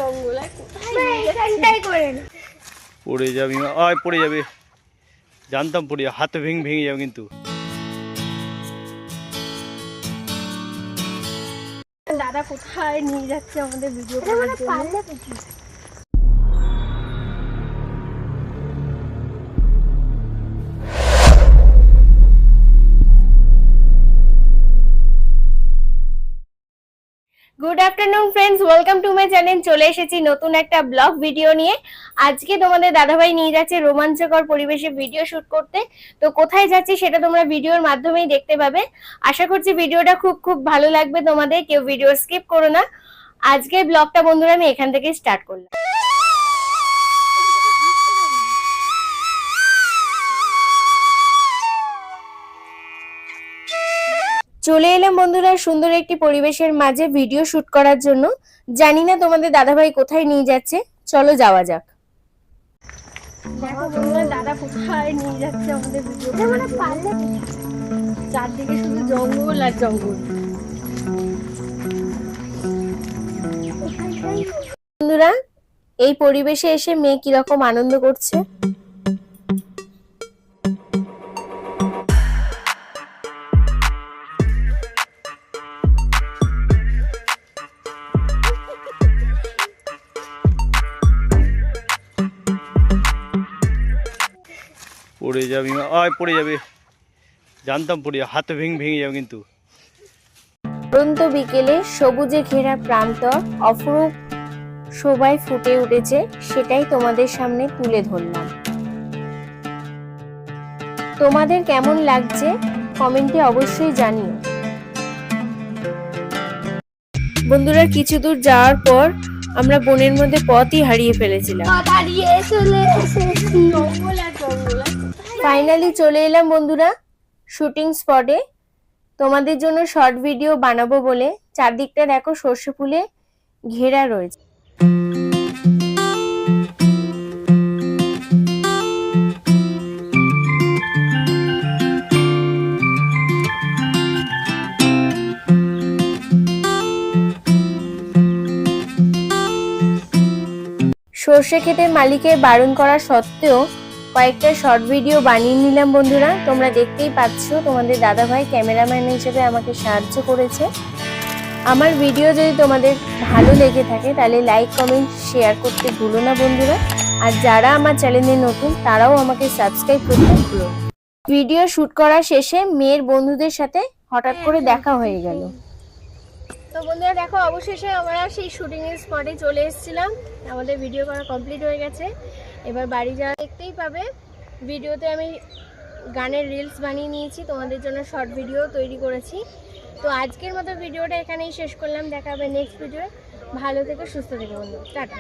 জঙ্গল এখানটাই করে না পড়ে যাবি আয় পড়ে যাবে জানতাম পড়ে যাবে হাত ভেঙে যাবে কিন্তু দাদা কোথায় নিয়ে যাচ্ছে আমাদের ভিডিও করার জন্য good afternoon friends, welcome to my channel. চলে এসেছি নতুন একটা ব্লগ ভিডিও নিয়ে। আজকে তোমাদের দাদাভাই নিয়ে যাচ্ছে রোমাঞ্চকর পরিবেশে ভিডিও শুট করতে। তো কোথায় যাচ্ছি সেটা তোমরা ভিডিওর মাধ্যমেই দেখতে পাবে। আশা করছি ভিডিওটা খুব ভালো লাগবে তোমাদের, কেউ ভিডিও স্কিপ করো না। আজকে ব্লগটা বন্ধুরা আমি এখান থেকে স্টার্ট করলাম। চলে এলাম বন্ধুরা সুন্দর একটি পরিবেশের মাঝে ভিডিও শুট করার জন্য। জানি না তোমাদের দাদাভাই কোথায় নিয়ে যাচ্ছে, চলো যাওয়া যাক। দেখো বন্ধুরা দাদা কোথায় নিয়ে যাচ্ছে আমাদের ভিডিও করার জন্য। চারদিকে শুধু জঙ্গল আর জঙ্গল। বন্ধুরা এই পরিবেশে এসে মেয়ে কিরকম আনন্দ করছে। পড়ে যাবি আয় পড়ে যাবে জানতাম পড়ে যাবে হাত ভেঙে যাবে কিন্তু। পরন্ত বিকেলে সবুজে ঘেরা প্রান্তর অপরূপ শোভায় ফুটে উঠেছে, সেটাই তোমাদের সামনে তুলে ধরলাম। তোমাদের কেমন লাগছে কমেন্টে অবশ্যই জানিও। বন্ধুরা কিছু দূর যাওয়ার পর আমরা বনের মধ্যে পথই হারিয়ে ফেলেছিলাম। ফাইনালি চলে এলাম বন্ধুরা শুটিং স্পটে। তোমাদের জন্য শর্ট ভিডিও বানাবো বলে চারদিকটা দেখো সর্ষে ফুলে ঘেরা রয়েছে। সর্ষে ক্ষেতের মালিকের বারণ করা সত্ত্বেও কয়েকটা শর্ট ভিডিও বানিয়ে নিলাম বন্ধুরা। তোমরা দেখতেই পাচ্ছ তোমাদের দাদাভাই ক্যামেরাম্যান হিসেবে আমাকে সাহায্য করেছে। আমার ভিডিও যদি তোমাদের ভালো লেগে থাকে তাহলে লাইক কমেন্ট শেয়ার করতে ভুলো না বন্ধুরা। আর যারা আমার চ্যানেলে নতুন তারাও আমাকে সাবস্ক্রাইব করতে ভুলো না। ভিডিও শুট করা শেষে মেয়ের বন্ধুদের সাথে হঠাৎ করে দেখা হয়ে গেল। তো বন্ধুরা দেখো অবশেষে আমরা সেই শুটিং এর স্পটে চলে এসেছিলাম। আমাদের ভিডিও করা কমপ্লিট হয়ে গেছে। এবার বাড়ি যাওয়া দেখতেই পাবে। ভিডিওতে আমি গানের রিলস বানিয়ে নিয়েছি, তোমাদের জন্য শর্ট ভিডিও তৈরি করেছি। তো আজকের মতো ভিডিওটা এখানেই শেষ করলাম। দেখা হবে নেক্সট ভিডিও। ভালো থেকো, সুস্থ থেকো বন্ধু, টাটা।